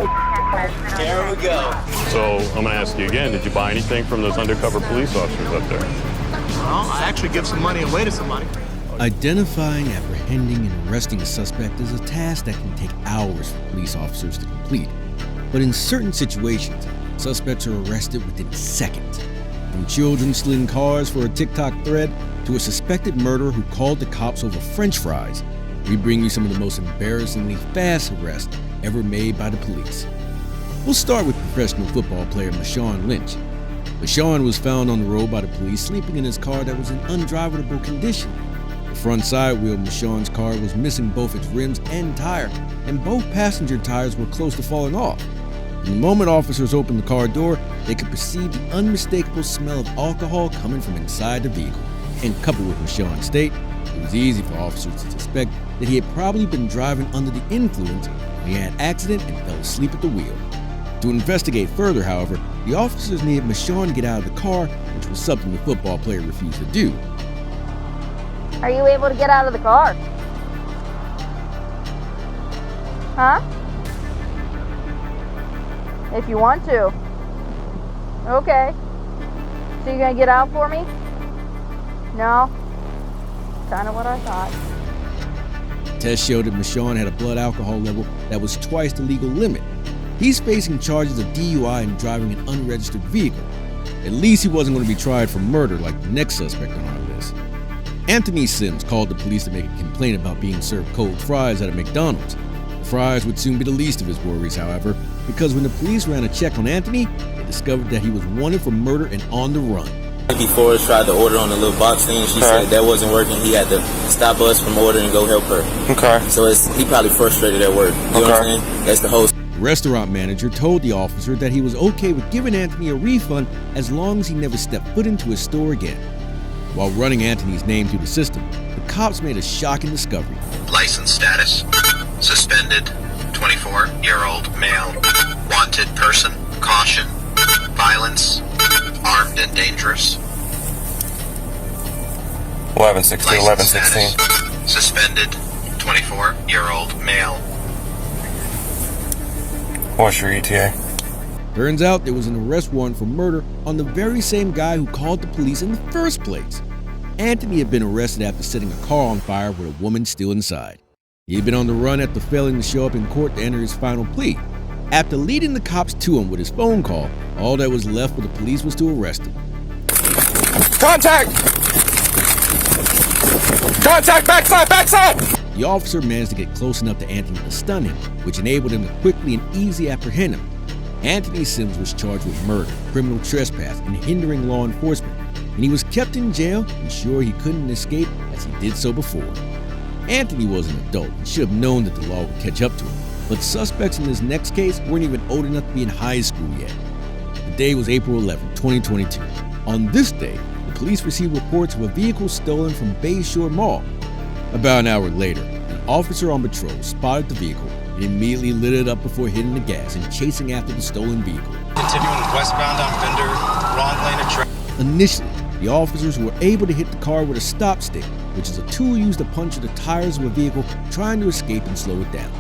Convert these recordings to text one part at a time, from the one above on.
Here we go. So I'm gonna ask you again, did you buy anything from those undercover police officers up there? Well, I actually give some money away to somebody. Identifying, apprehending, and arresting a suspect is a task that can take hours for police officers to complete. But in certain situations, suspects are arrested within seconds. From children stealing cars for a TikTok thread to a suspected murderer who called the cops over French fries, we bring you some of the most embarrassingly fast arrests ever made by the police. We'll start with professional football player Marshawn Lynch. Marshawn was found on the road by the police sleeping in his car that was in undrivable condition. The front side wheel of Marshawn's car was missing both its rims and tire, and both passenger tires were close to falling off. The moment officers opened the car door, they could perceive the unmistakable smell of alcohol coming from inside the vehicle. And coupled with Marshawn's state, it was easy for officers to suspect that he had probably been driving under the influence when he had an accident and fell asleep at the wheel. To investigate further, however, the officers needed Marshawn to get out of the car, which was something the football player refused to do. Are you able to get out of the car? Huh? If you want to. Okay. So you're gonna get out for me? No? Kind of what I thought. Tests showed that Marshawn had a blood alcohol level that was twice the legal limit. He's facing charges of DUI and driving an unregistered vehicle. At least he wasn't going to be tried for murder like the next suspect on our list. Anthony Sims called the police to make a complaint about being served cold fries at a McDonald's. The fries would soon be the least of his worries, however, because when the police ran a check on Anthony, they discovered that he was wanted for murder and on the run. Before tried to order on the little box thing, she said that wasn't working. He had to stop us from ordering and go help her. Okay. So he probably frustrated at work. You know what I'm saying? That's the whole. The restaurant manager told the officer that he was okay with giving Anthony a refund as long as he never stepped foot into his store again. While running Anthony's name through the system, the cops made a shocking discovery. License status: suspended, 24-year-old male, wanted person, caution, violence, armed and dangerous. 11-16, 11-16. Suspended, 24-year-old male. What's your ETA? Turns out there was an arrest warrant for murder on the very same guy who called the police in the first place. Anthony had been arrested after setting a car on fire with a woman still inside. He had been on the run after failing to show up in court to enter his final plea. After leading the cops to him with his phone call, all that was left for the police was to arrest him. Contact! Contact! Backside! Backside! The officer managed to get close enough to Anthony to stun him, which enabled him to quickly and easily apprehend him. Anthony Sims was charged with murder, criminal trespass, and hindering law enforcement, and he was kept in jail, ensured he couldn't escape as he did so before. Anthony was an adult and should have known that the law would catch up to him, but suspects in this next case weren't even old enough to be in high school yet. The day was April 11, 2022. On this day, the police received reports of a vehicle stolen from Bayshore Mall. About an hour later, an officer on patrol spotted the vehicle and immediately lit it up before hitting the gas and chasing after the stolen vehicle. Continuing westbound on Fender, wrong lane of traffic. Initially, the officers were able to hit the car with a stop stick, which is a tool used to puncture the tires of a vehicle trying to escape and slow it down.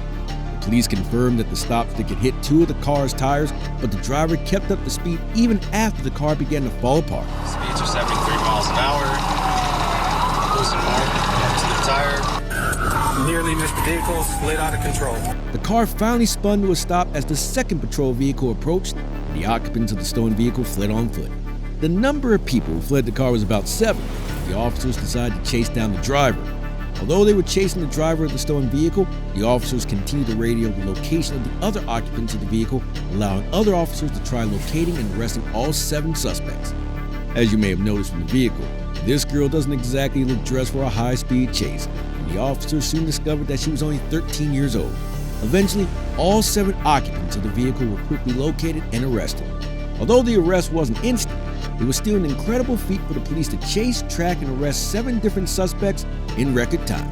The police confirmed that the stop stick had hit two of the car's tires, but the driver kept up the speed even after the car began to fall apart. Speeds are 73 miles an hour. Losing more to the tire. Nearly missed the vehicle, slid out of control. The car finally spun to a stop as the second patrol vehicle approached, and the occupants of the stolen vehicle fled on foot. The number of people who fled the car was about 7. The officers decided to chase down the driver. Although they were chasing the driver of the stolen vehicle, the officers continued to radio the location of the other occupants of the vehicle, allowing other officers to try locating and arresting all 7 suspects. As you may have noticed from the vehicle, this girl doesn't exactly look dressed for a high-speed chase, and the officers soon discovered that she was only 13 years old. Eventually, all 7 occupants of the vehicle were quickly located and arrested. Although the arrest wasn't instant, it was still an incredible feat for the police to chase, track, and arrest 7 different suspects in record time.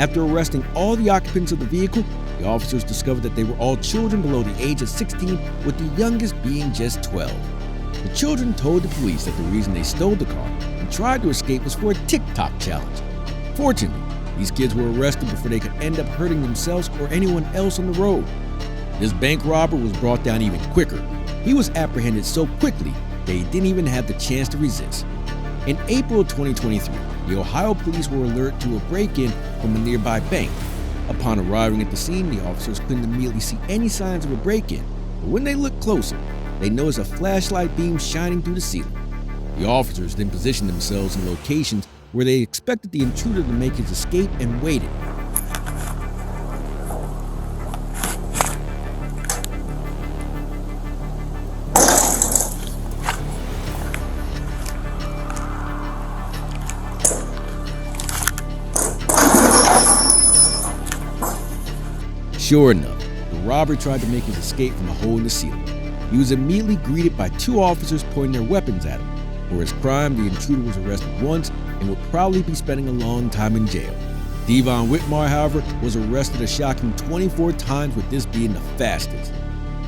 After arresting all the occupants of the vehicle, the officers discovered that they were all children below the age of 16, with the youngest being just 12. The children told the police that the reason they stole the car and tried to escape was for a TikTok challenge. Fortunately, these kids were arrested before they could end up hurting themselves or anyone else on the road. This bank robber was brought down even quicker. He was apprehended so quickly that he didn't even have the chance to resist. In April of 2023, the Ohio police were alerted to a break-in from a nearby bank. Upon arriving at the scene, the officers couldn't immediately see any signs of a break-in, but when they looked closer, they noticed a flashlight beam shining through the ceiling. The officers then positioned themselves in locations where they expected the intruder to make his escape and waited. Sure enough, the robber tried to make his escape from a hole in the ceiling. He was immediately greeted by two officers pointing their weapons at him. For his crime, the intruder was arrested once and would probably be spending a long time in jail. Devon Whitmar, however, was arrested a shocking 24 times, with this being the fastest.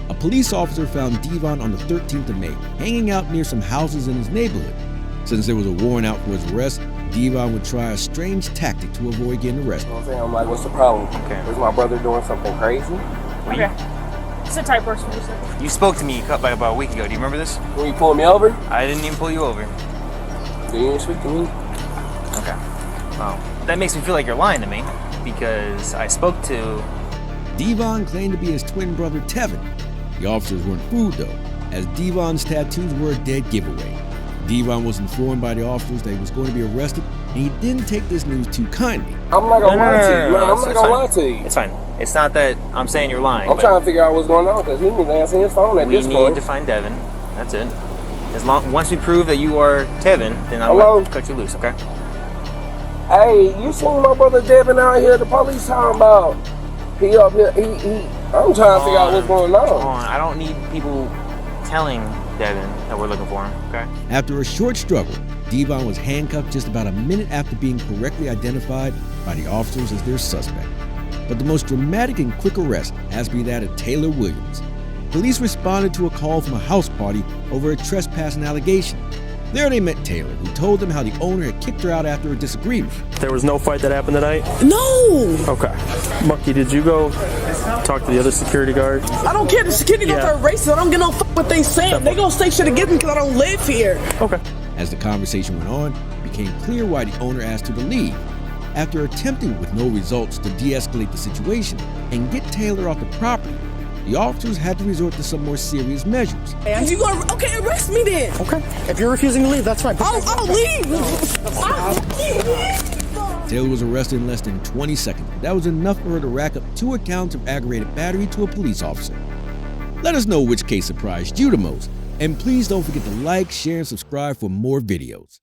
A police officer found Devon on the 13th of May, hanging out near some houses in his neighborhood. Since there was a warrant out for his arrest, Devon would try a strange tactic to avoid getting arrested. You know what I'm saying? I'm like, what's the problem? Okay. Is my brother doing something crazy? Okay. It's a type person, you said. You spoke to me about a week ago. Do you remember this? When you pulled me over? I didn't even pull you over. You didn't speak to me? Okay. Well, that makes me feel like you're lying to me because I spoke to... Devon claimed to be his twin brother Tevin. The officers weren't fooled though, as Devon's tattoos were a dead giveaway. Devon was informed by the officers that he was going to be arrested, and he didn't take this news too kindly. I'm not gonna lie to you. I'm not gonna lie to you. It's fine. It's not that I'm saying you're lying. I'm trying to figure out what's going on because he needs to answer his phone at this point. We need to find Devin. That's it. Once we prove that you are Tevin, then I'll cut you loose, okay? Hey, you seen my brother Devin out here? The police talking about he up here. I'm trying to figure out what's going on. I don't need people telling Devin that we're looking for him, okay? After a short struggle, Devon was handcuffed just about a minute after being correctly identified by the officers as their suspect. But the most dramatic and quick arrest has to be that of Taylor Williams. Police responded to a call from a house party over a trespassing allegation. There they met Taylor, who told them how the owner had kicked her out after a disagreement. There was no fight that happened tonight? No! Okay. Bucky, did you go talk to the other security guard? I don't care. The security guards are racist. I don't get no fuck what they saying. They gonna say shit against me because I don't live here. Okay. As the conversation went on, it became clear why the owner asked her to leave. After attempting with no results to de-escalate the situation and get Taylor off the property, the officers had to resort to some more serious measures. And you gonna arrest me then? Okay. If you're refusing to leave, that's fine. I'll leave. Taylor was arrested in less than 20 seconds. That was enough for her to rack up 2 accounts of aggravated battery to a police officer. Let us know which case surprised you the most. And please don't forget to like, share, and subscribe for more videos.